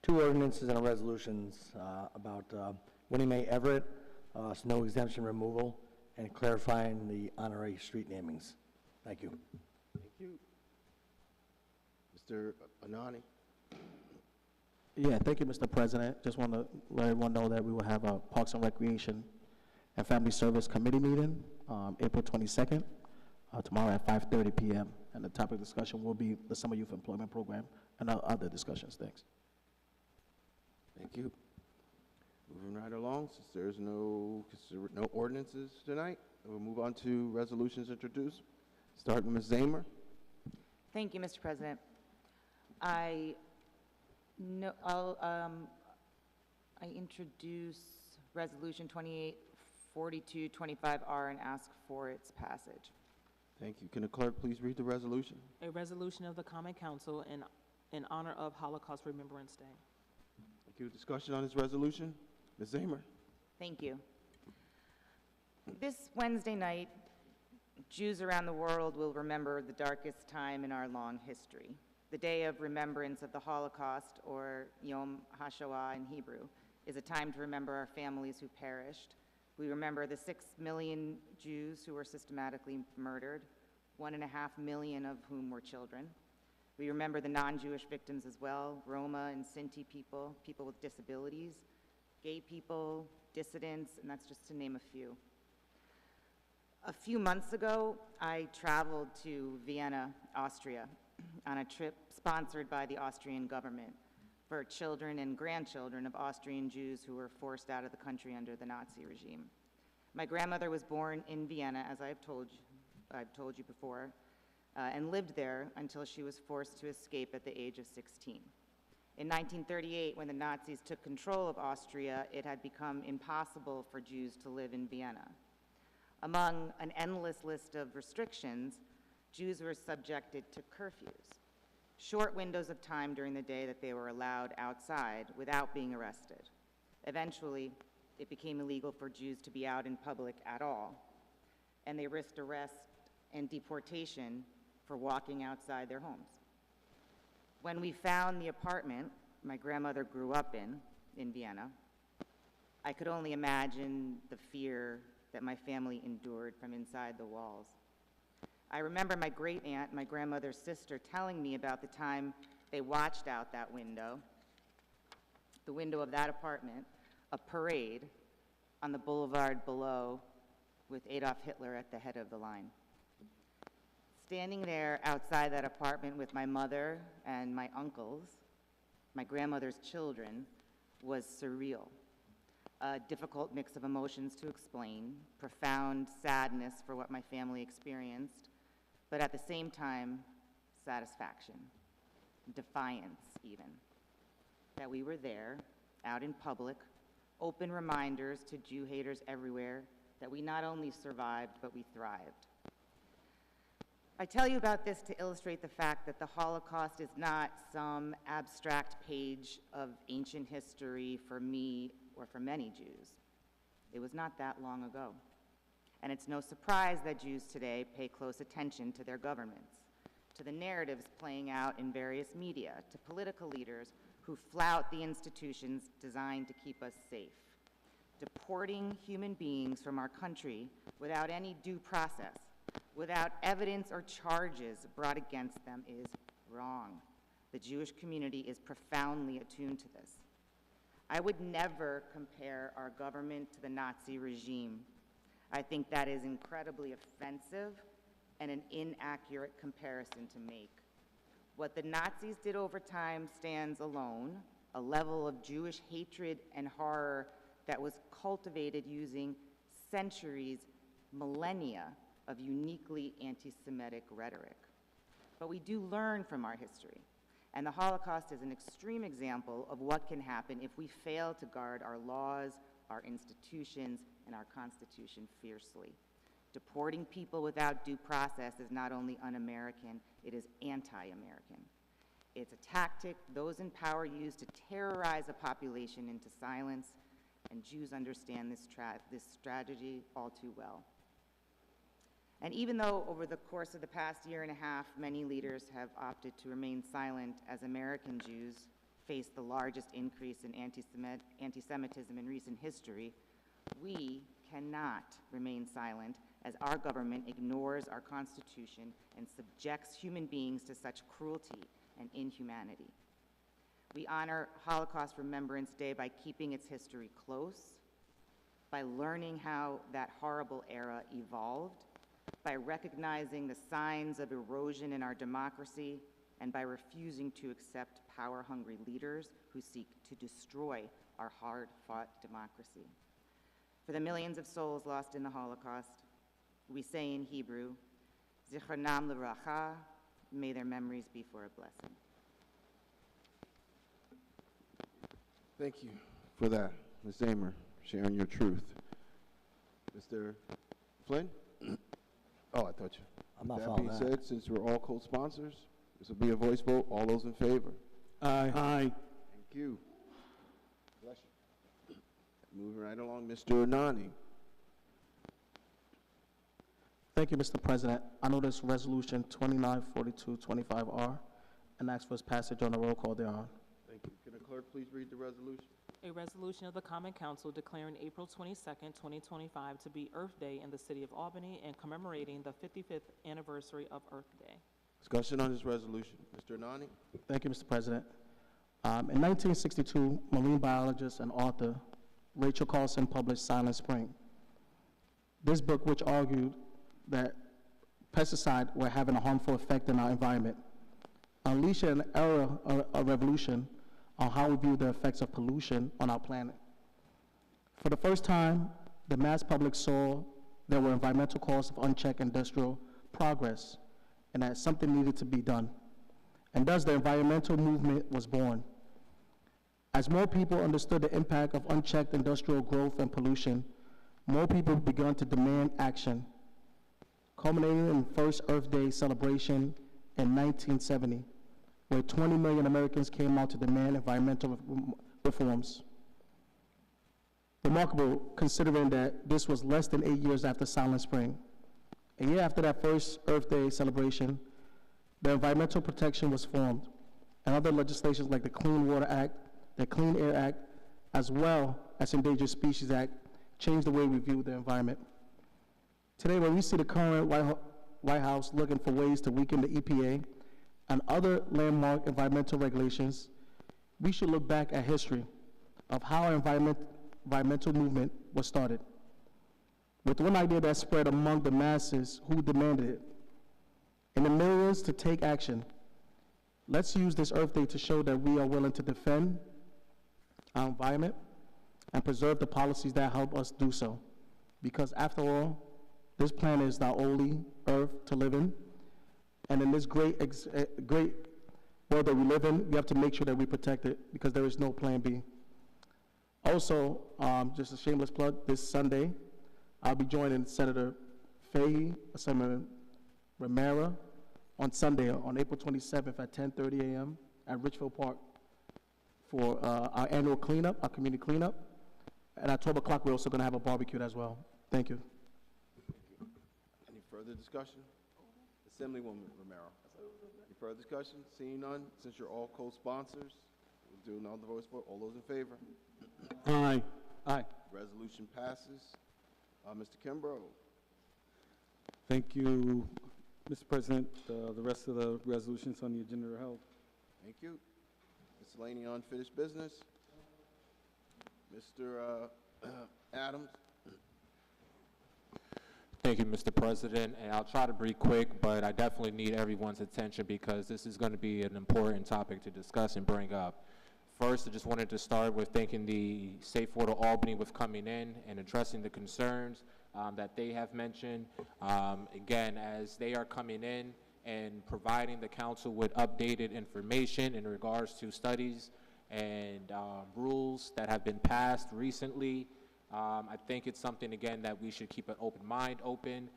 P: 2 ordinances and resolutions about Winnie Mae Everett, snow exemption removal, and clarifying the honorary street namings. Thank you.
F: Thank you. Mr. Anani?
M: Yeah, thank you, Mr. President. Just want to let everyone know that we will have a Parks and Recreation and Family Service Committee meeting April 22nd, tomorrow at 5:30 p.m. And the topic of discussion will be the Summer Youth Employment Program and other discussions. Thanks.
F: Thank you. Moving right along, since there's no ordinances tonight, we'll move on to resolutions introduced. Start with Ms. Zamer.
E: Thank you, Mr. President. I introduce Resolution 284225R and ask for its passage.
F: Thank you. Can the clerk please read the resolution?
G: A resolution of the Common Council in honor of Holocaust Remembrance Day.
F: Thank you. Discussion on this resolution? Ms. Zamer.
E: Thank you. This Wednesday night, Jews around the world will remember the darkest time in our long history. The Day of Remembrance of the Holocaust, or Yom HaShoah in Hebrew, is a time to remember our families who perished. We remember the 6 million Jews who were systematically murdered, 1.5 million of whom were children. We remember the non-Jewish victims as well, Roma and Sinti people, people with disabilities, gay people, dissidents, and that's just to name a few. A few months ago, I traveled to Vienna, Austria, on a trip sponsored by the Austrian government for children and grandchildren of Austrian Jews who were forced out of the country under the Nazi regime. My grandmother was born in Vienna, as I've told you before, and lived there until she was forced to escape at the age of 16. In 1938, when the Nazis took control of Austria, it had become impossible for Jews to live in Vienna. Among an endless list of restrictions, Jews were subjected to curfews, short windows of time during the day that they were allowed outside without being arrested. Eventually, it became illegal for Jews to be out in public at all, and they risked arrest and deportation for walking outside their homes. When we found the apartment my grandmother grew up in Vienna, I could only imagine the fear that my family endured from inside the walls. I remember my great-aunt, my grandmother's sister, telling me about the time they watched out that window, the window of that apartment, a parade on the boulevard below with Adolf Hitler at the head of the line. Standing there outside that apartment with my mother and my uncles, my grandmother's children, was surreal. A difficult mix of emotions to explain, profound sadness for what my family experienced, but at the same time, satisfaction, defiance even, that we were there, out in public, open reminders to Jew haters everywhere that we not only survived, but we thrived. I tell you about this to illustrate the fact that the Holocaust is not some abstract page of ancient history for me or for many Jews. It was not that long ago. And it's no surprise that Jews today pay close attention to their governments, to the narratives playing out in various media, to political leaders who flout the institutions designed to keep us safe. Deporting human beings from our country without any due process, without evidence or charges brought against them, is wrong. The Jewish community is profoundly attuned to this. I would never compare our government to the Nazi regime. I think that is incredibly offensive and an inaccurate comparison to make. What the Nazis did over time stands alone, a level of Jewish hatred and horror that was cultivated using centuries, millennia of uniquely anti-Semitic rhetoric.
Q: But we do learn from our history, and the Holocaust is an extreme example of what can happen if we fail to guard our laws, our institutions, and our Constitution fiercely. Deporting people without due process is not only un-American, it is anti-American. It's a tactic those in power use to terrorize a population into silence, and Jews understand this strategy all too well. And even though over the course of the past year and a half, many leaders have opted to remain silent as American Jews face the largest increase in anti-Semitism in recent history, we cannot remain silent as our government ignores our Constitution and subjects human beings to such cruelty and inhumanity. We honor Holocaust Remembrance Day by keeping its history close, by learning how that horrible era evolved, by recognizing the signs of erosion in our democracy, and by refusing to accept power-hungry leaders who seek to destroy our hard-fought democracy. For the millions of souls lost in the Holocaust, we say in Hebrew, Zichronam Livracha, may their memories be for a blessing.
F: Thank you for that, Ms. Zamer, sharing your truth. Mr. Flynn? Oh, I thought you.
P: I'm not
F: That
P: following
F: being
P: that.
F: said, since we're all co-sponsors, this will be a voice vote. All those in favor?
B: Aye. Aye.
F: Thank you. Bless you. Moving right along, Mr. Nani.
M: Thank you, Mr. President. I notice Resolution 294225R and ask for its passage on the roll call thereon.
F: Thank you. Can the clerk please read the resolution?
G: A resolution of the Common Council declaring April 22nd, 2025 to be Earth Day in the city of Albany and commemorating the 55th anniversary of Earth Day.
F: Discussion on this resolution. Mr. Nani?
M: Thank you, Mr. President. In 1962, marine biologist and author Rachel Carlson published Silent Spring. This book, which argued that pesticides were having a harmful effect on our environment, unleashed an era of a revolution on how we view the effects of pollution on our planet. For the first time, the mass public saw there were environmental costs of unchecked industrial progress and that something needed to be done. And thus the environmental movement was born. As more people understood the impact of unchecked industrial growth and pollution, more people began to demand action, culminating in the first Earth Day celebration in 1970, where 20 million Americans came out to demand environmental reforms. Remarkable, considering that this was less than 8 years after Silent Spring. A year after that first Earth Day celebration, the Environmental Protection was formed, and other legislations like the Clean Water Act, the Clean Air Act, as well as Endangered Species Act, changed the way we view the environment. Today, when we see the current White House looking for ways to weaken the EPA and other landmark environmental regulations, we should look back at history of how our environmental movement was started, with one idea that spread among the masses who demanded it, and the millions to take action. Let's use this Earth Day to show that we are willing to defend our environment and preserve the policies that help us do so. Because after all, this planet is our only Earth to live in, and in this great world that we live in, we have to make sure that we protect it because there is no plan B. Also, just a shameless plug, this Sunday, I'll be joining Senator Fahey, Senator Romero on Sunday, on April 27th at 10:30 a.m. at Richfield Park for our annual cleanup, our community cleanup. And at 12 o'clock, we're also going to have a barbecue as well. Thank you.
F: Any further discussion? Assemblywoman Romero. Any further discussion? Seeing none, since you're all co-sponsors, we'll do another voice vote. All those in favor?
B: Aye. Aye.
F: Resolution passes. Mr. Kimbrough.
A: Thank you, Mr. President. The rest of the resolutions on the agenda are held.
F: Thank you. Miscellaneous unfinished business. Mr. Adams.
D: Thank you, Mr. President, and I'll try to be quick, but I definitely need everyone's attention because this is going to be an important topic to discuss and bring up. First, I just wanted to start with thanking the Safe Water Albany with coming in and addressing the concerns that they have mentioned. Again, as they are coming in and providing the council with updated information in regards to studies and rules that have been passed recently. I think it's something, again, that we should keep an open mind open.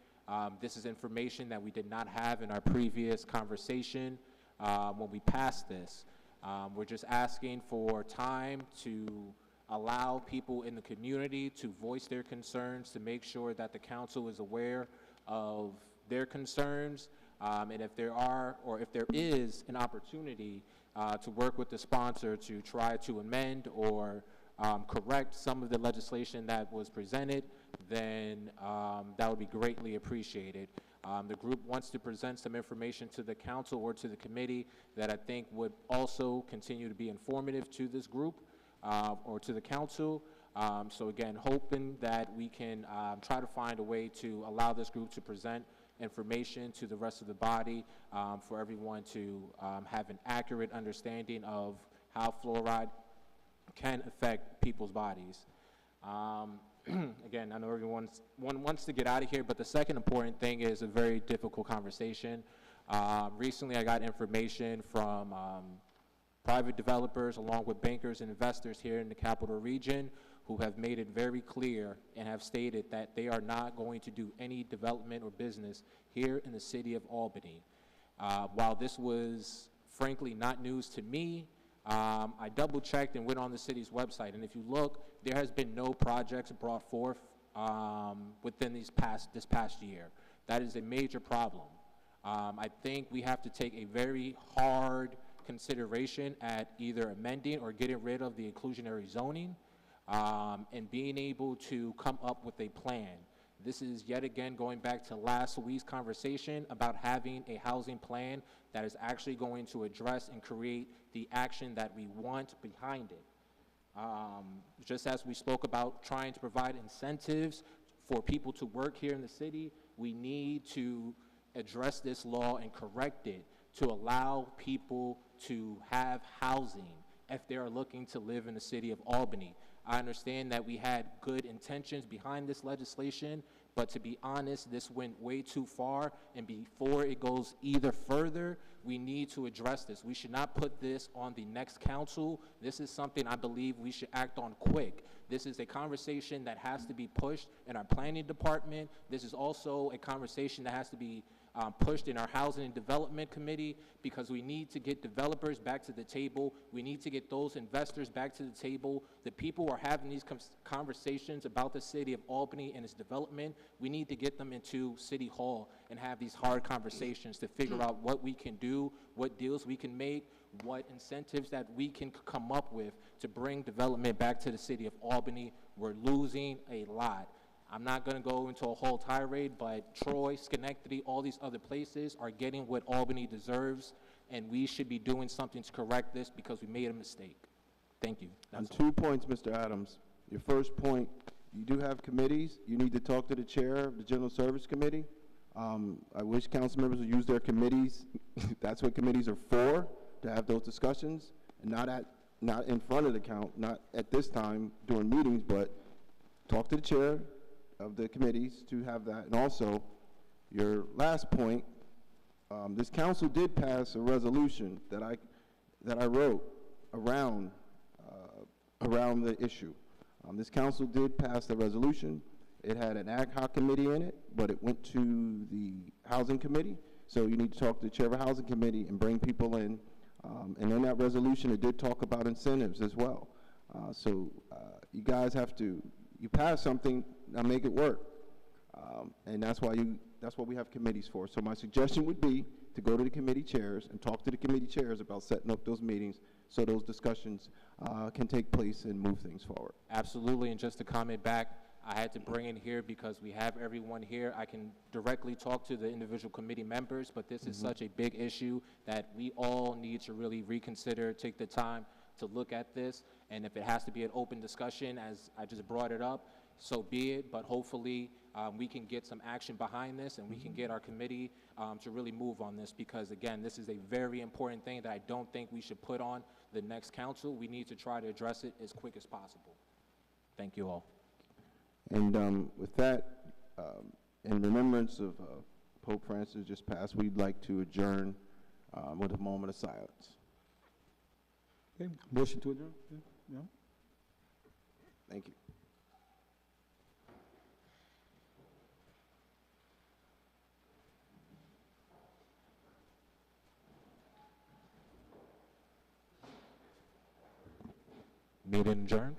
D: This is information that we did not have in our previous conversation when we passed this. We're just asking for time to allow people in the community to voice their concerns, to make sure that the council is aware of their concerns, and if there are, or if there is an opportunity to work with the sponsor to try to amend or correct some of the legislation that was presented, then that would be greatly appreciated. The group wants to present some information to the council or to the committee that I think would also continue to be informative to this group or to the council. So again, hoping that we can try to find a way to allow this group to present information to the rest of the body for everyone to have an accurate understanding of how fluoride can affect people's bodies. Again, I know everyone wants to get out of here, but the second important thing is a very difficult conversation. Recently, I got information from private developers along with bankers and investors here in the capital region who have made it very clear and have stated that they are not going to do any development or business here in the city of Albany. While this was frankly not news to me, I double checked and went on the city's website, and if you look, there has been no projects brought forth within this past year. That is a major problem. I think we have to take a very hard consideration at either amending or getting rid of the inclusionary zoning and being able to come up with a plan. This is yet again going back to last week's conversation about having a housing plan that is actually going to address and create the action that we want behind it. Just as we spoke about trying to provide incentives for people to work here in the city, we need to address this law and correct it to allow people to have housing if they are looking to live in the city of Albany. I understand that we had good intentions behind this legislation, but to be honest, this went way too far, and before it goes either further, we need to address this. We should not put this on the next council. This is something I believe we should act on quick. This is a conversation that has to be pushed in our planning department. This is also a conversation that has to be pushed in our Housing and Development Committee, because we need to get developers back to the table. We need to get those investors back to the table. The people who are having these conversations about the city of Albany and its development, we need to get them into City Hall and have these hard conversations to figure out what we can do, what deals we can make, what incentives that we can come up with to bring development back to the city of Albany. We're losing a lot. I'm not going to go into a whole tirade, but Troy, Schenectady, all these other places are getting what Albany deserves, and we should be doing something to correct this because we made a mistake. Thank you.
F: On 2 points, Mr. Adams. Your first point, you do have committees. You need to talk to the chair of the General Service Committee. I wish council members would use their committees. That's what committees are for, to have those discussions, and not in front of the council, not at this time during meetings, but talk to the chair of the committees to have that. And also, your last point, this council did pass a resolution that I wrote around the issue. This council did pass the resolution. It had an ad hoc committee in it, but it went to the housing committee. So you need to talk to the chair of the housing committee and bring people in. And in that resolution, it did talk about incentives as well. So you guys have to, you pass something, now make it work. And that's what we have committees for. So my suggestion would be to go to the committee chairs and talk to the committee chairs about setting up those meetings so those discussions can take place and move things forward.
D: Absolutely, and just to comment back, I had to bring in here because we have everyone here. I can directly talk to the individual committee members, but this is such a big issue that we all need to really reconsider, take the time to look at this, and if it has to be an open discussion, as I just brought it up, so be it, but hopefully we can get some action behind this and we can get our committee to really move on this, because again, this is a very important thing that I don't think we should put on the next council. We need to try to address it as quick as possible. Thank you all.
F: And with that, in remembrance of Pope Francis just passed, we'd like to adjourn with a moment of silence.
A: Okay, motion to adjourn? Yeah.
F: Thank you.
D: Meeting adjourned.